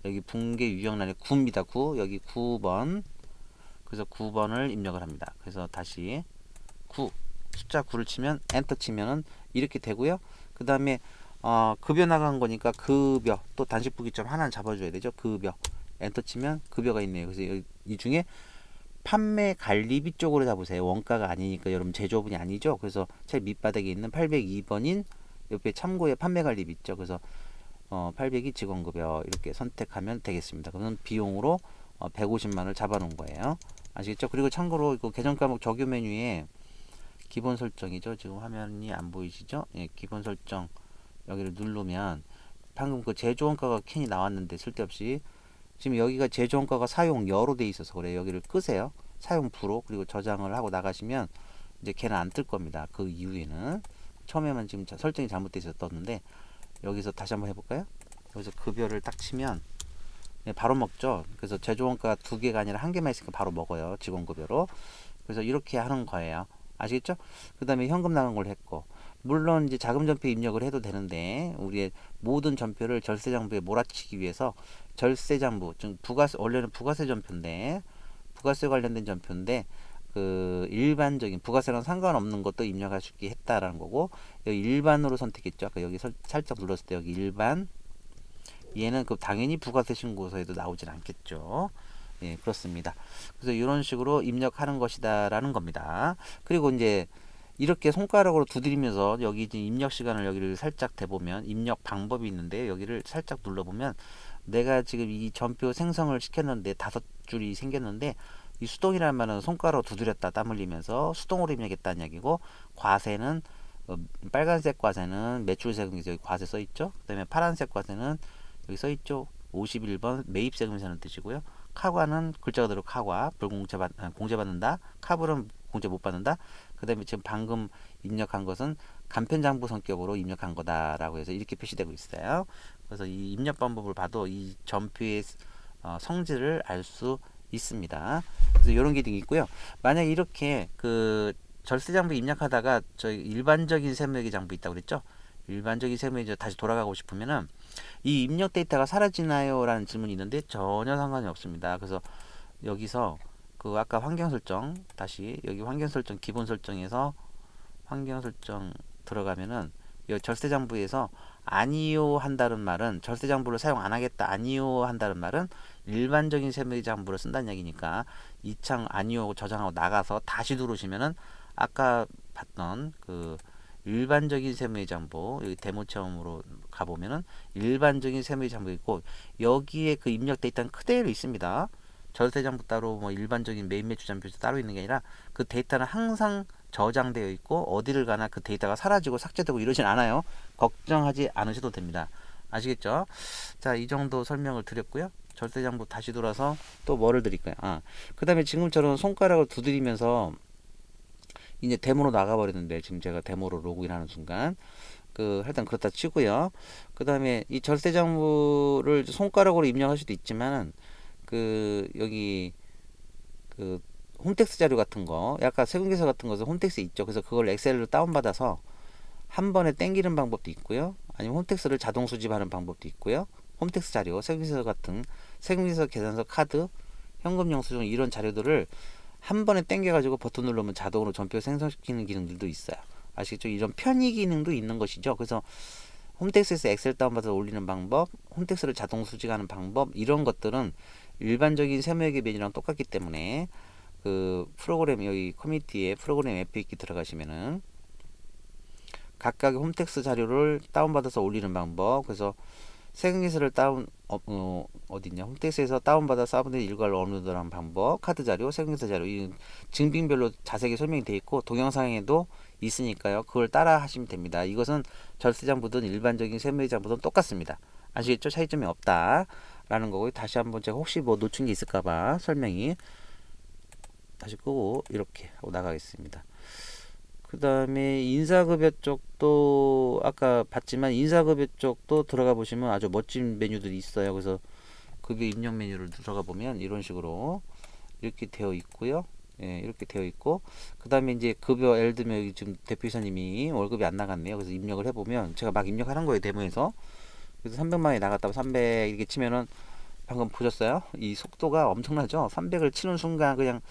Speaker 1: 여기 분계 유형란에 9입니다. 9. 여기 9번. 그래서 9번을 입력을 합니다. 그래서 다시 9. 숫자 9를 치면 엔터 치면은 이렇게 되고요. 그 다음에 급여 나간 거니까 급여 또 단식부기점 하나는 잡아줘야 되죠. 급여 엔터 치면 급여가 있네요. 그래서 이 중에 판매 관리비 쪽으로 잡으세요. 원가가 아니니까 여러분 제조업이 아니죠. 그래서 제일 밑바닥에 있는 802번인 옆에 참고에 판매 관리비 있죠. 그래서 800이 직원급여 이렇게 선택하면 되겠습니다. 그러면 비용으로 150만 원을 잡아놓은 거예요. 아시겠죠? 그리고 참고로 이거 계정 과목 적용 메뉴에 기본 설정이죠. 지금 화면이 안 보이시죠? 예, 기본 설정 여기를 누르면 방금 그 제조원가가 캔이 나왔는데 쓸데없이 지금 여기가 제조원가가 사용여로 돼 있어서 그래요. 여기를 끄세요. 사용부로. 그리고 저장을 하고 나가시면 이제 걔는 안 뜰 겁니다. 그 이후에는 처음에만 지금 설정이 잘못돼 있어서 떴는데, 여기서 다시 한번 해볼까요? 여기서 급여를 딱 치면 바로 먹죠. 그래서 제조원가 두 개가 아니라 한 개만 있으니까 바로 먹어요. 직원급여로. 그래서 이렇게 하는 거예요. 아시겠죠? 그 다음에 현금 나간 걸 했고, 물론 이제 자금 전표 입력을 해도 되는데, 우리의 모든 전표를 절세장부에 몰아치기 위해서 절세장부, 즉 부가세, 원래는 부가세 전표인데, 부가세 관련된 전표인데, 그 일반적인 부가세랑 상관없는 것도 입력할 수 있게 했다라는 거고, 여기 일반으로 선택했죠. 아까 여기 살짝 눌렀을 때 여기 일반, 얘는 그 당연히 부가세 신고서에도 나오진 않겠죠. 예, 그렇습니다. 그래서 이런 식으로 입력하는 것이다라는 겁니다. 그리고 이제 이렇게 손가락으로 두드리면서 여기 이제 입력 시간을 여기를 살짝 대보면 입력 방법이 있는데, 여기를 살짝 눌러보면 내가 지금 이 전표 생성을 시켰는데 5줄이 생겼는데, 이 수동이라는 말은 손가락으로 두드렸다 땀 흘리면서 수동으로 입력했다는 이야기고, 과세는 빨간색 과세는 매출세금에서 여기 과세 써있죠. 그 다음에 파란색 과세는 여기 써있죠. 51번 매입세금이라는 뜻이고요. 카과는 글자 그대로 카과, 공제받는다. 카불은 공제 못 받는다. 그 다음에 지금 방금 입력한 것은 간편장부 성격으로 입력한 거다라고 해서 이렇게 표시되고 있어요. 그래서 이 입력 방법을 봐도 이 전표의 성질을 알 수 있습니다. 그래서 이런 기능이 있고요. 만약에 이렇게 그 절세장부 입력하다가 저희 일반적인 세무회계 장부 있다고 그랬죠? 일반적인 세무회계 다시 돌아가고 싶으면은 이 입력 데이터가 사라지나요? 라는 질문이 있는데 전혀 상관이 없습니다. 그래서 여기서 그 아까 환경 설정, 다시 여기 환경 설정 기본 설정에서 환경 설정 들어가면은 이 절세장부에서 아니요 한다는 말은, 절세장부를 사용 안 하겠다 아니요 한다는 말은 일반적인 세무장부를 쓴다는 얘기니까, 이 창 아니요 저장하고 나가서 다시 들어오시면은 아까 봤던 그 일반적인 세무장부, 여기 데모 체험으로 가보면은 일반적인 세무장부 있고, 여기에 그 입력 데이터는 그대로 있습니다. 절세장부 따로 뭐 일반적인 매입 매출장부 따로 있는 게 아니라 그 데이터는 항상 저장되어 있고, 어디를 가나 그 데이터가 사라지고 삭제되고 이러진 않아요. 걱정하지 않으셔도 됩니다. 아시겠죠? 자, 이 정도 설명을 드렸고요. 절세장부 다시 돌아서 또 뭐를 드릴까요? 그 다음에 지금처럼 손가락을 두드리면서 이제 데모로 나가버리는데, 지금 제가 데모로 로그인하는 순간 그 일단 그렇다 치고요. 그 다음에 이 절세장부를 손가락으로 입력할 수도 있지만, 그 여기 그 홈택스 자료 같은 거, 약간 세금계서 같은 것은 홈택스 있죠. 그래서 그걸 엑셀로 다운받아서 한 번에 땡기는 방법도 있고요. 아니면 홈택스를 자동 수집하는 방법도 있고요. 홈택스 자료, 세금계서 같은 세금계서 계산서 카드, 현금 영수증 이런 자료들을 한 번에 땡겨가지고 버튼 누르면 자동으로 전표 생성시키는 기능들도 있어요. 아시겠죠? 이런 편의 기능도 있는 것이죠. 그래서 홈택스에서 엑셀 다운받아서 올리는 방법, 홈택스를 자동 수집하는 방법, 이런 것들은 일반적인 세무회계 메뉴랑 똑같기 때문에 그 프로그램, 여기 커뮤니티에 프로그램 FAQ 들어가시면은 각각의 홈택스 자료를 다운받아서 올리는 방법, 그래서 세금계서를 어디냐, 홈택스에서 다운받아 사본의 일괄 업로드하는 방법, 카드 자료, 세금계서 자료, 이 증빙별로 자세하게 설명이 되어 있고 동영상에도 있으니까요. 그걸 따라 하시면 됩니다. 이것은 절세장부든 일반적인 세무회장부든 똑같습니다. 아시겠죠? 차이점이 없다 라는 거고요. 다시 한번 제가 혹시 뭐 놓친 게 있을까봐 설명이 다시 끄고 이렇게 하고 나가겠습니다. 그 다음에 인사급여 쪽도 아까 봤지만, 인사급여 쪽도 들어가 보시면 아주 멋진 메뉴들이 있어요. 그래서 급여 입력 메뉴를 들어가 보면 이런 식으로 이렇게 되어 있고요. 예, 이렇게 되어 있고, 그 다음에 이제 급여, 예를 들면 여기 지금 대표이사님이 월급이 안 나갔네요. 그래서 입력을 해보면, 제가 막 입력하는 거예요, 데모에서. 그래서 300만원이 나갔다고 300 이렇게 치면은, 방금 보셨어요? 이 속도가 엄청나죠? 300을 치는 순간 그냥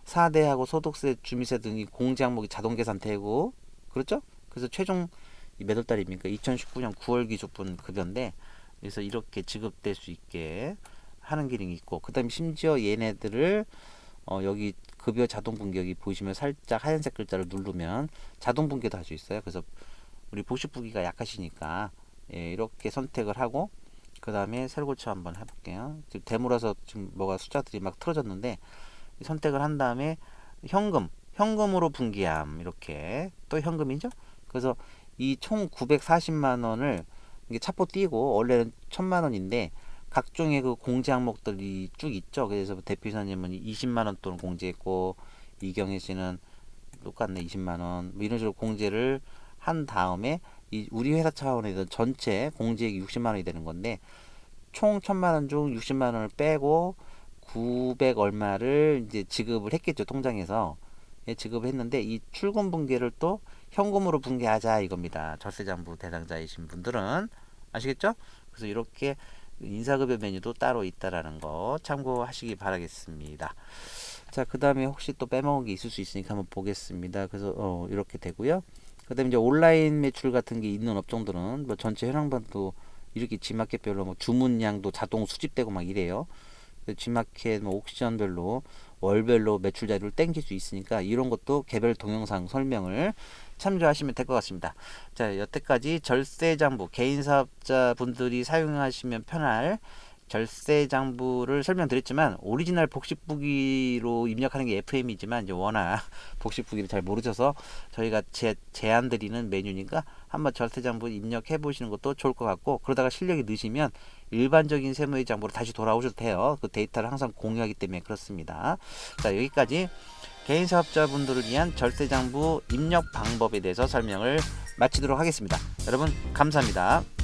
Speaker 1: 사대하고 소득세, 주민세 등이 공제 항목이 자동 계산되고, 그렇죠? 그래서 최종 몇 월 달입니까? 2019년 9월 기준분 급여인데, 그래서 이렇게 지급될 수 있게 하는 기능이 있고, 그 다음에 심지어 얘네들을 여기 급여 자동 분기, 여기 보시면 살짝 하얀색 글자를 누르면 자동 분기도 할 수 있어요. 그래서 우리 보식 보기가 약하시니까 예, 이렇게 선택을 하고, 그 다음에 세로 고쳐 한번 해볼게요. 지금 데모라서 지금 뭐가 숫자들이 막 틀어졌는데, 선택을 한 다음에 현금으로 분기함, 이렇게 또 현금이죠. 그래서 이 총 940만 원을 이게 차포 띄고, 원래는 1000만 원인데 각종의 그 공제 항목들이 쭉 있죠. 그래서 대표이사님은 20만 원 돈 공제했고 이경혜 씨는 똑같네 20만 원. 뭐 이런 식으로 공제를 한 다음에 이 우리 회사 차원에서 전체 공제액이 60만 원이 되는 건데 총 1000만 원 중 60만 원을 빼고 900 얼마를 이제 지급을 했겠죠. 통장에서. 예, 지급을 했는데 이 출금 분기를 또 현금으로 분기하자 이겁니다. 절세장부 대상자이신 분들은 아시겠죠? 그래서 이렇게 인사급여 메뉴도 따로 있다라는 거 참고하시기 바라겠습니다. 자, 그 다음에 혹시 또 빼먹은 게 있을 수 있으니까 한번 보겠습니다. 그래서 이렇게 되고요. 그 다음에 이제 온라인 매출 같은 게 있는 업종들은 뭐 전체 현황반도 이렇게 G마켓별로 뭐 주문량도 자동 수집되고 막 이래요. G마켓 뭐 옥션별로 월별로 매출 자료를 땡길 수 있으니까 이런 것도 개별 동영상 설명을 참조하시면 될 것 같습니다. 자, 여태까지 절세장부 개인 사업자 분들이 사용하시면 편할 절세장부를 설명드렸지만 오리지널 복식부기로 입력하는 게 FM이지만 이제 워낙 복식부기를 잘 모르셔서 저희가 제안 드리는 메뉴니까 한번 절세장부 입력해 보시는 것도 좋을 것 같고 그러다가 실력이 느시면 일반적인 세무의 장부로 다시 돌아오셔도 돼요. 그 데이터를 항상 공유하기 때문에 그렇습니다. 자, 여기까지 개인 사업자분들을 위한 절세장부 입력 방법에 대해서 설명을 마치도록 하겠습니다. 여러분 감사합니다.